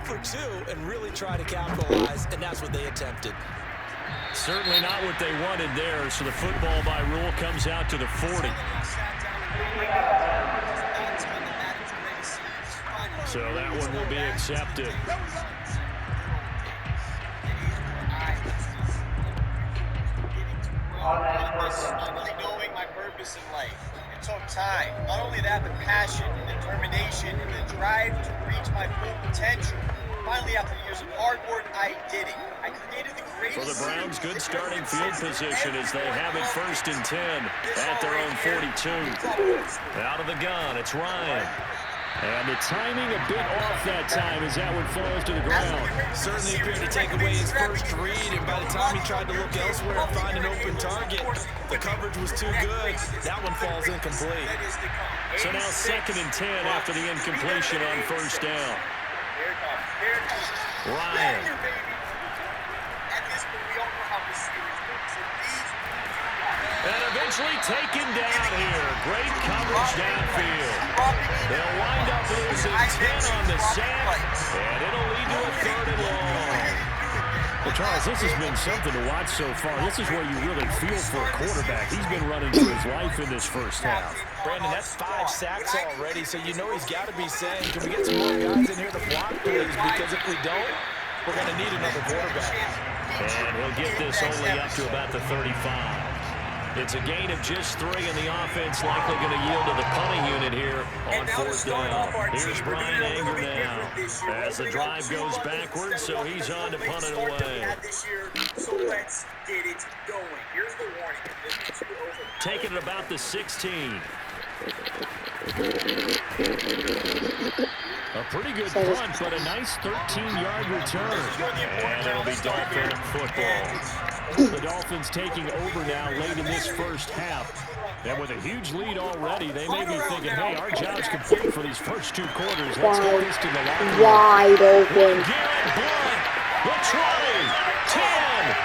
for two and really try to capitalize, and that's what they attempted. Certainly not what they wanted there, so the football by rule comes out to the 40. So that one will be accepted. Finally knowing my purpose in life. It took time. Not only that, but passion and determination and the drive to reach my full potential. Finally, after years of hard work, I did it. I created the greatest. For the Browns, good starting field position as they have it 1st and 10 at their own 42. Out of the gun, it's Ryan. And the timing a bit off that time as that one falls to the ground. Certainly appeared to take away his first read, and by the time he tried to look elsewhere and find an open target, the coverage was too good. That one falls incomplete. So now 2nd and 10 after the incompletion on 1st down. Ryan. And eventually taken down here. Great coverage downfield. They'll wind up losing 10 on the sack, and it'll lead to a 3rd and long. Well, Charles, this has been something to watch so far. This is where you really feel for a quarterback. He's been running for his life in this first half. Brandon, that's 5 sacks already, so you know he's got to be saying, can we get some more guys in here to block, please? Because if we don't, we're going to need another quarterback. And he'll get this only up to about the 35. It's a gain of just 3, and the offense likely going to yield to the punting unit here on 4th down. Here's Brian Anger now as the drive goes backwards, so he's on to punt it away. So let's get it going. Here's the warning. Taking it about the 16. A pretty good punt, but a nice 13-yard return. And it'll be Dolphin football. The Dolphins taking over now late in this first half. And with a huge lead already, they may be thinking, hey, our job's complete for these first 2 quarters. Let's get this to the locker room. Wide open. Garrett Blunt, the 20, 10,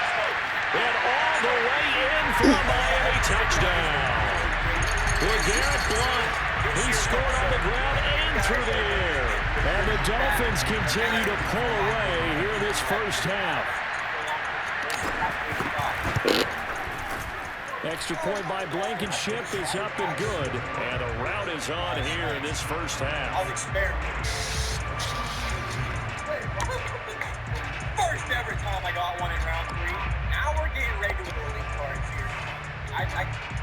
and all the way in for a Miami touchdown. With Garrett Blunt, he scored on the ground and through the air. And the Dolphins continue to pull away here in this first half. Extra point by Blankenship is up and good. And a rout is on here in this first half. First ever time I got one in round 3. Now we're getting ready with the elite cards here.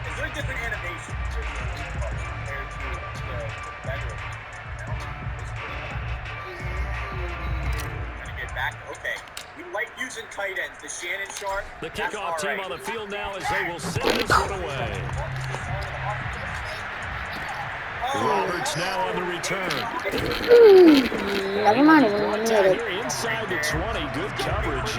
Is there a different animation for the elite cards compared to the regular? Trying to get back. Okay. We like using tight ends. The Shannon Sharp. The kickoff team on the field now as they will send this one away. Roberts now on the return. Never mind. Inside the 20, good coverage.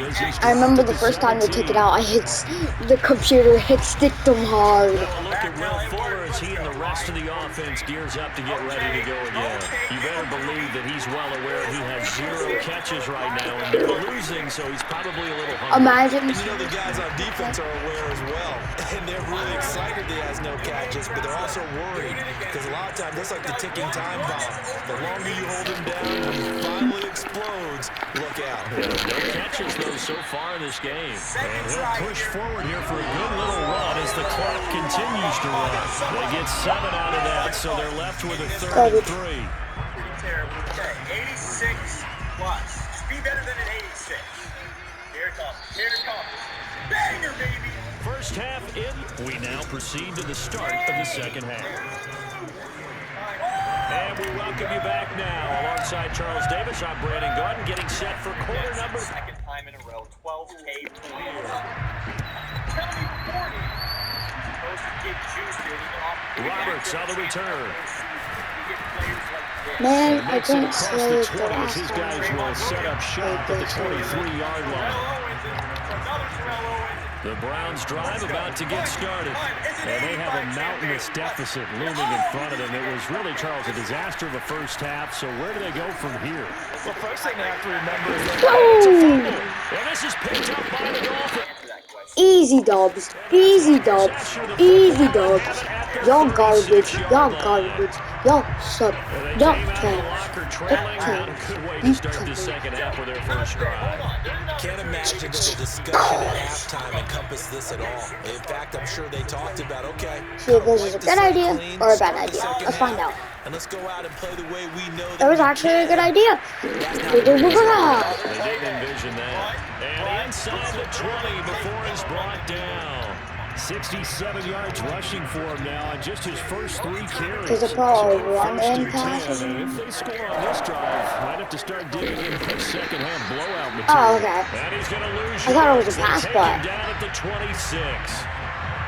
I remember the first time they took it out, the computer sticked them hard. Look at Will Fuller as he and the rest of the offense gears up to get ready to go again. You better believe that he's well aware he has 0 catches right now, and they're losing, so he's probably a little hungry. Imagine. And you know the guys on defense are aware as well, and they're really excited he has no catches, but they're also worried because a lot of times that's like the ticking time bomb. The longer you hold him down, when he finally explodes, look out. No catches, though, so far in this game. And he'll push forward here for a good little run as the clock continues to run. They get 7 out of that, so they're left with a 3rd and 3. Pretty terrible. Okay, 86 plus. Just be better than an 86. Here it comes. Here it comes. Banger, baby. First half in. We now proceed to the start of the second half. And we welcome you back now. Alongside Charles Davis, I'm Brandon Gordon, getting set for quarter number. Second time in a row, 12K points. Tell me 40. Supposed to get juiced here. Roberts on the return. Man, I didn't slay it the as last his guys time. will set up shop at the 23-yard line. The Browns drive about to get started. And they have a mountainous deficit looming in front of them. It was really, Charles, a disaster of a first half. So where do they go from here? Well, first thing they have to remember is that it's a fumble. And this is picked up by the Dolphins. Easy dubs. Easy dubs. Easy dubs. Y'all garbage. Y'all garbage. Y'all suck. Y'all trash. Y'all trash. You trash. Can't imagine that the discussion at halftime encompassed this at all. In fact, I'm sure they talked about, okay, See if this is a good idea or a bad idea. Let's find out. and let's go out and play the way we know It that was we actually a can. good idea. They didn't envision that. And inside the 20 before he's brought down. 67 yards rushing for him now on just his first 3 carries. Is it probably So run first and and passes? 10, and if they score on this drive, might have to start digging in for second half blowout material. Oh, okay. And he's going to lose I thought it was a yards. pass They take play. him down at the 26.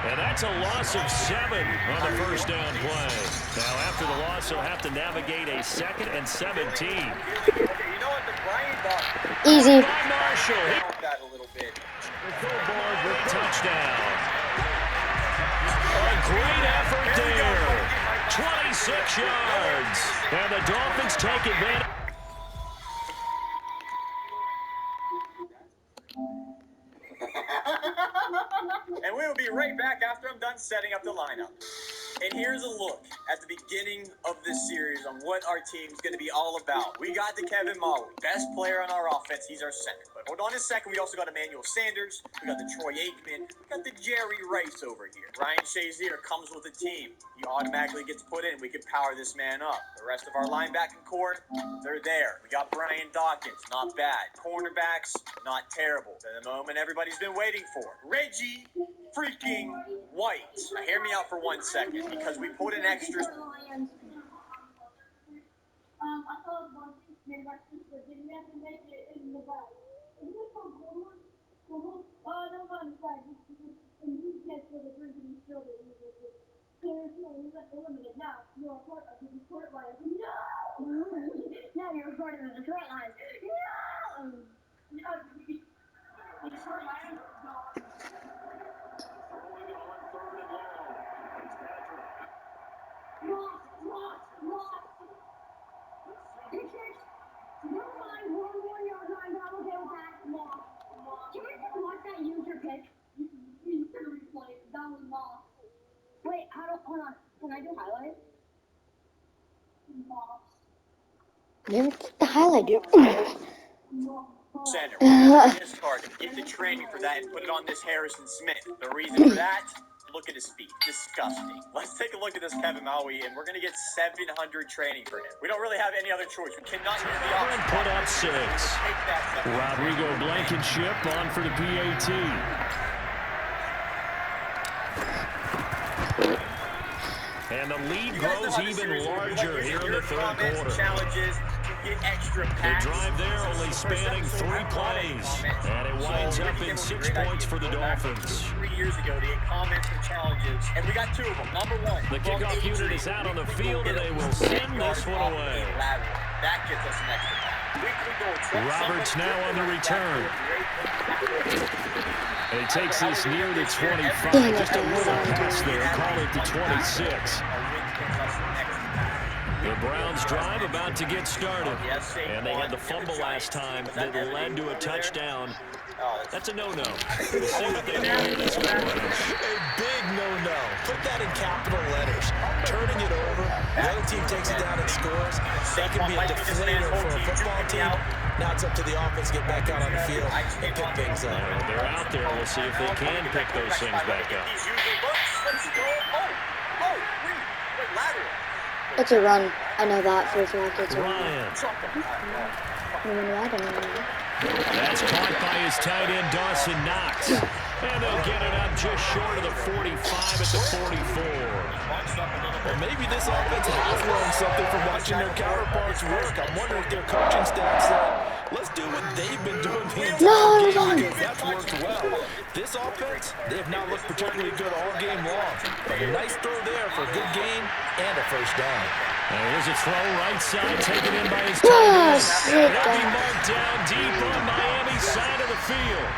And that's a loss of 7 on the first down play. Now, after the loss, he'll have to navigate a 2nd and 17. You know what, the Brian Buck Easy. By Marshall. helped that a little bit. Full board with touchdown. A great effort there. 26 yards. And the Dolphins take advantage. And we will be right back after I'm done setting up the lineup. And here's a look at the beginning of this series on what our team's going to be all about. We got the Kevin Molly, best player on our offense. He's our center. But hold on a second. We also got Emmanuel Sanders. We got the Troy Aikman. We got the Jerry Rice over here. Ryan Shazier comes with the team. He automatically gets put in. We can power this man up. The rest of our linebacking core, they're there. We got Brian Dawkins, not bad. Cornerbacks, not terrible. To the moment everybody's been waiting for. Reggie freaking White. Now hear me out for 1 second, because we put in extra. Never took the highlight, dude. Center. This card, get the training for that and put it on this Harrison Smith. The reason for that, look at his feet. Disgusting. Let's take a look at this Kevin Maui, and we're going to get 700 training for him. We don't really have any other choice. We cannot use the option. Put up 6. Rodrigo Blankenship on for the PAT. And the lead grows even larger here in the third quarter. Challenges to get extra The packs. drive there only spanning 3 plays. And it winds up in 6 points for the Dolphins. 3 years ago to get comments and challenges, and we got 2 of them. Number 1, The kickoff unit is out on the field, and they will send this one away. That gets us an extra pack. Roberts now on the return. And he takes this near the 25. Just a little pass there. Call it the 26. The Browns drive about to get started. And they had the fumble last time that led to a touchdown. That's a no-no. We'll see what they do here this time. A big no-no. Put that in capital letters. Turning it over, the other team takes it down and scores. That can be a deflator for a football team. Now it's up to the offense to get back out on the field and pick things up. They're out there. We'll see if they can pick those things back up. It's a run. I know that for a fact. It's a run. Ryan. I don't know. That's caught by his tight end, Dawson Knox. And they'll get it up just short of the 45 at the 44. Well, maybe this offense has learned something from watching their counterparts work. I'm wondering if their coaching staff said, let's do what they've been doing the entire game, because that's worked well. This offense, they have not looked particularly good all game long. But a nice throw there for a good gain and a first down. And here's a throw right side, taken in by his tight end. That'll be marked down deep on Miami's side of the field.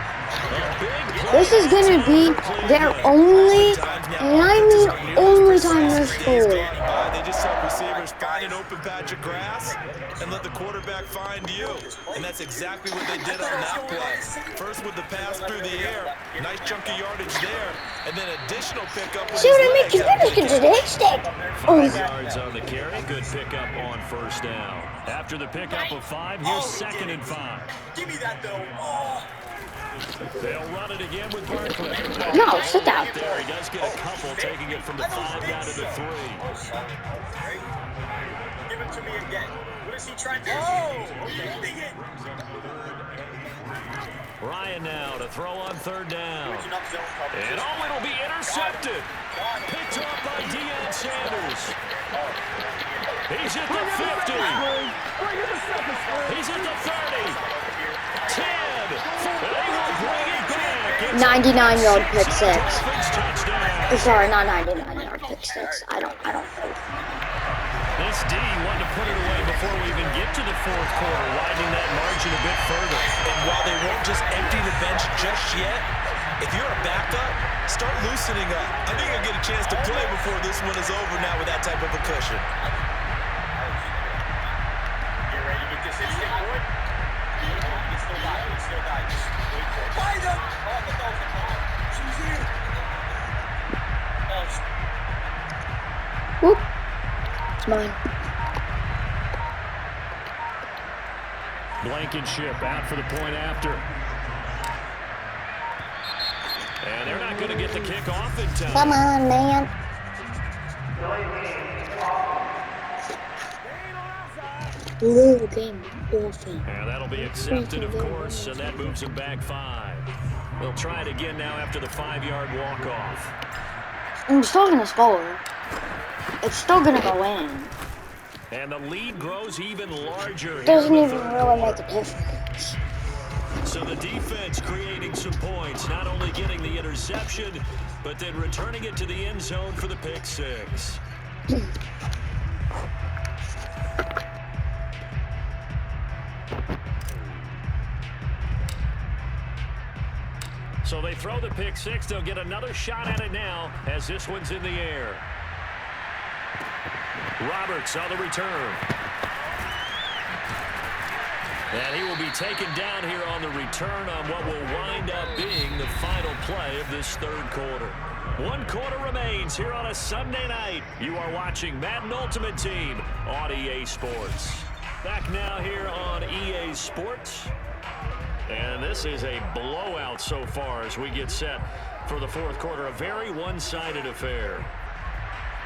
This is gonna be their only, and I mean only time they're scoring. They just said receivers find an open patch of grass and let the quarterback find you. And that's exactly what they did on that play. First with the pass through the air, nice chunk of yardage there, and then additional pickup with See what I mean? his You legs. better get this stick. 5 yards on the carry. Good pickup on first down. After the pickup of 5, here's 2nd and 5. Give me that, though. Oh. They'll run it again with Barkley. No, sit down. There, he does get a couple, taking it from the 5 down to the 3. Give it to me again. What is he trying to do? Oh, okay. Ryan now to throw on 3rd down. And it'll be intercepted. Picked up by Deion Sanders. He's at the 50. He's at the 30. 10. They will bring it back. 99-yard pick six. Sorry, not 99-yard pick six. I don't know. This D wanted to put it away before we even get to the 4th quarter, widening that margin a bit further. And while they won't just empty the bench just yet, if you're a backup, start loosening up. I think you'll get a chance to play before this one is over now with that type of a cushion. Get ready to get this instant, boy. It's still got it. It's still got it. Just wait for it. Find him! Oh, the dog's in front. She's here. Whoop. It's mine. Blankenship out for the point after. And they're not going to get the kick off in time. Come on, man. Little game offense. And that'll be accepted, of course, and that moves them back 5. They'll try it again now after the 5-yard walk-off. I'm still going to score. It's still going to go in. And the lead grows even larger. Doesn't even really make a difference. So the defense creating some points, not only getting the interception, but then returning it to the end zone for the pick 6. So they throw the pick 6. They'll get another shot at it now as this one's in the air. Roberts on the return. And he will be taken down here on the return on what will wind up being the final play of this 3rd quarter. 1 quarter remains here on a Sunday night. You are watching Madden Ultimate Team on EA Sports. Back now here on EA Sports. And this is a blowout so far as we get set for the 4th quarter. A very one-sided affair.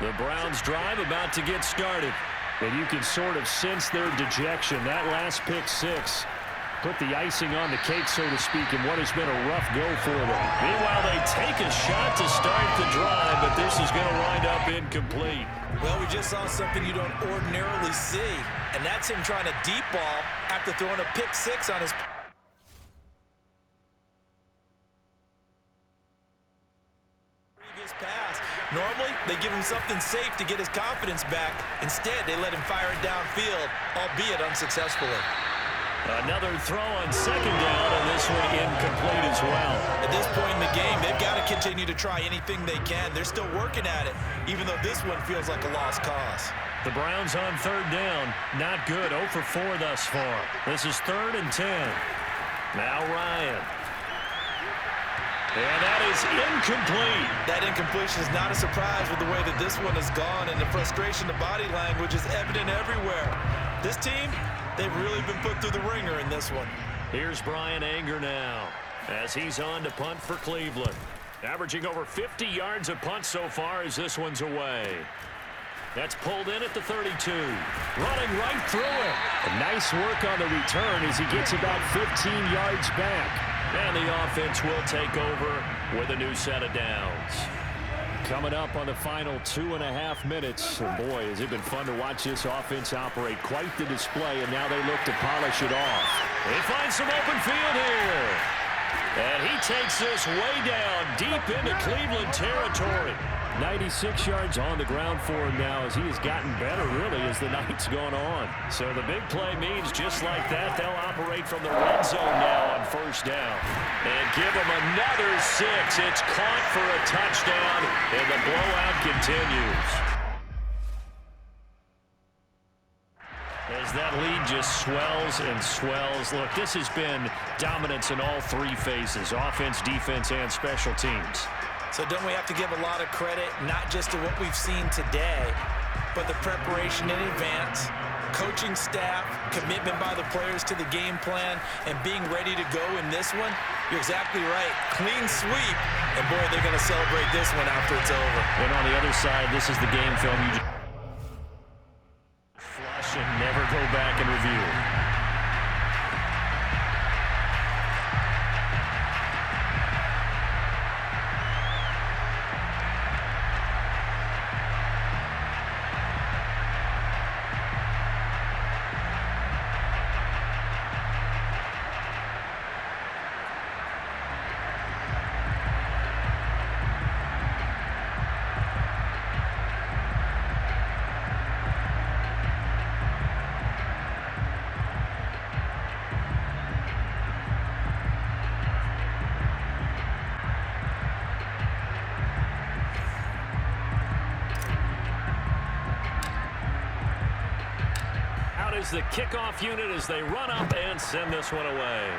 The Browns drive about to get started. And you can sort of sense their dejection. That last pick 6 put the icing on the cake, so to speak, in what has been a rough go for them. Meanwhile, they take a shot to start the drive, but this is going to wind up incomplete. Well, we just saw something you don't ordinarily see, and that's him trying to deep ball after throwing a pick 6 on his previous pass. Normally, they give him something safe to get his confidence back. Instead, they let him fire it downfield, albeit unsuccessfully. Another throw on 2nd down, and this one incomplete as well. At this point in the game, they've got to continue to try anything they can. They're still working at it, even though this one feels like a lost cause. The Browns on 3rd down. Not good. 0 for 4 thus far. This is 3rd and 10. Now Ryan. And that is incomplete. That incompletion is not a surprise with the way that this one has gone, and the frustration, the body language is evident everywhere. This team, they've really been put through the ringer in this one. Here's Brian Anger now as he's on to punt for Cleveland. Averaging over 50 yards a punt so far as this one's away. That's pulled in at the 32. Running right through it. Nice work on the return as he gets about 15 yards back. And the offense will take over with a new set of downs. Coming up on the final 2.5 minutes. And boy, has it been fun to watch this offense operate. Quite the display, and now they look to polish it off. They find some open field here. And he takes this way down deep into Cleveland territory. 96 yards on the ground for him now as he has gotten better, really, as the night's gone on. So the big play means just like that, they'll operate from the red zone now on 1st down. And give him another 6. It's caught for a touchdown, and the blowout continues. that lead just swells and swells. Look, this has been dominance in all three phases, offense, defense, and special teams. So don't we have to give a lot of credit, not just to what we've seen today, but the preparation in advance, coaching staff, commitment by the players to the game plan, and being ready to go in this one? You're exactly right. Clean sweep, and boy, they're going to celebrate this one after it's over. And on the other side, this is the game film you just flush and never go back and review. Is the kickoff unit as they run up and send this one away.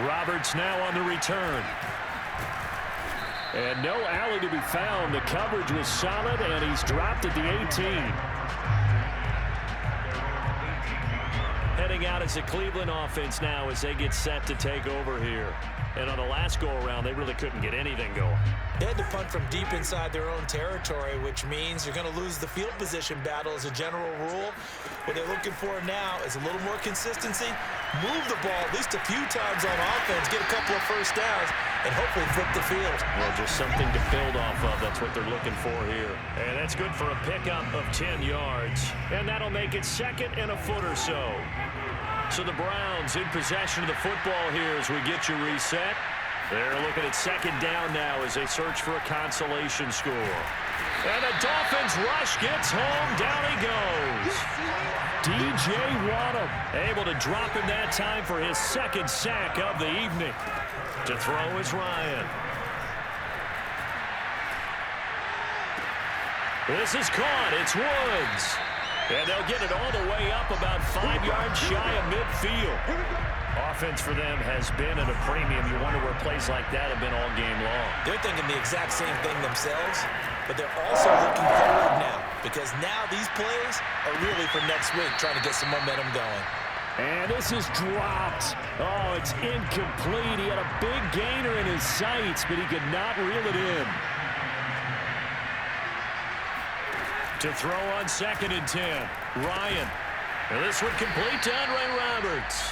Roberts now on the return. And no alley to be found. The coverage was solid, and he's dropped at the 18. Heading out as a Cleveland offense now as they get set to take over here. And on the last go-around, they really couldn't get anything going. They had to punt from deep inside their own territory, which means you're going to lose the field position battle as a general rule. What they're looking for now is a little more consistency, move the ball at least a few times on offense, get a couple of first downs, and hopefully flip the field. Well, just something to build off of. That's what they're looking for here. And that's good for a pickup of 10 yards. And that'll make it second and a foot or so. So the Browns in possession of the football here as we get you reset. They're looking at second down now as they search for a consolation score. And the Dolphins rush gets home. Down he goes. DJ Waddle able to drop him that time for his second sack of the evening. To throw is Ryan. This is caught. It's Woods. And they'll get it all the way up about 5 yards shy of midfield. Offense for them has been at a premium. You wonder where plays like that have been all game long. They're thinking the exact same thing themselves, but they're also looking forward now because now these plays are really for next week, trying to get some momentum going. And this is dropped. Oh, it's incomplete. He had a big gainer in his sights, but he could not reel it in. To throw on 2nd and 10. Ryan. And this one complete to Andre Roberts.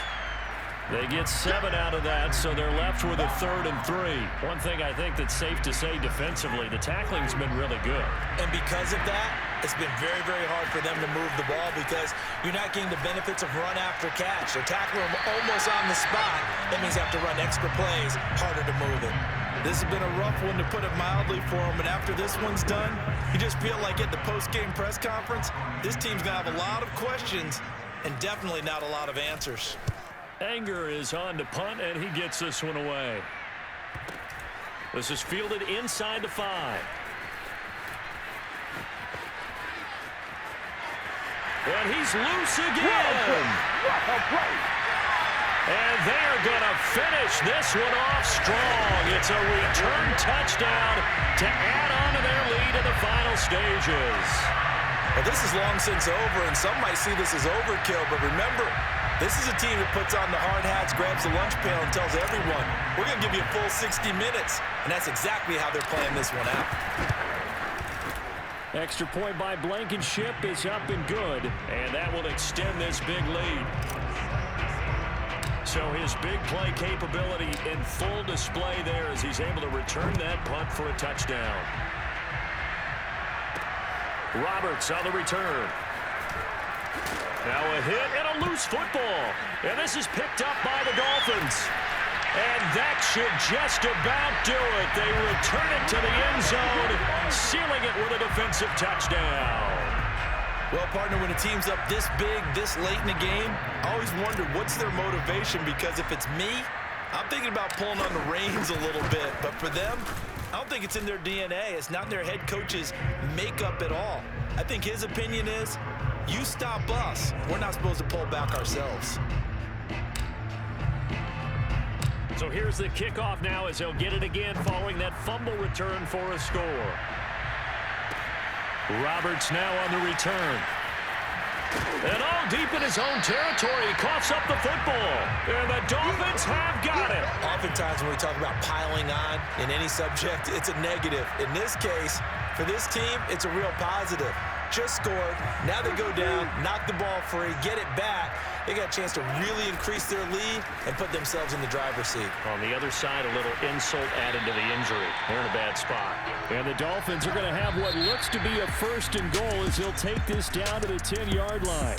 They get 7 out of that, so they're left with a 3rd and 3. One thing I think that's safe to say defensively, the tackling's been really good. And because of that, it's been very, very hard for them to move the ball because you're not getting the benefits of run after catch. They're tackling them almost on the spot. That means they have to run extra plays, harder to move it. This has been a rough one, to put it mildly, for them. And after this one's done, you just feel like at the post-game press conference, this team's going to have a lot of questions and definitely not a lot of answers. Anger is on to punt, and he gets this one away. This is fielded inside the 5. And he's loose again. And they're going to finish this one off strong. It's a return touchdown to add on to their lead in the final stages. Well, this is long since over, and some might see this as overkill, but remember, this is a team that puts on the hard hats, grabs the lunch pail, and tells everyone, we're going to give you a full 60 minutes. And that's exactly how they're playing this one out. Extra point by Blankenship is up and good, and that will extend this big lead. So his big play capability in full display there as he's able to return that punt for a touchdown. Roberts on the return. Now a hit and a loose football. And this is picked up by the Dolphins. And that should just about do it. They return it to the end zone, sealing it with a defensive touchdown. Well, partner, when a team's up this big, this late in the game, I always wonder what's their motivation, because if it's me, I'm thinking about pulling on the reins a little bit. But for them, I don't think it's in their DNA. It's not in their head coach's makeup at all. I think his opinion is, You stop us, we're not supposed to pull back ourselves. So here's the kickoff now as he'll get it again following that fumble return for a score. Roberts now on the return. And all deep in his own territory, he coughs up the football. And the Dolphins have got it. Oftentimes when we talk about piling on in any subject, it's a negative. In this case, for this team, it's a real positive. Just scored. Now they go down, knock the ball free, get it back. They got a chance to really increase their lead and put themselves in the driver's seat. On the other side, a little insult added to the injury. They're in a bad spot. And the Dolphins are going to have what looks to be a 1st and goal as he'll take this down to the 10-yard line.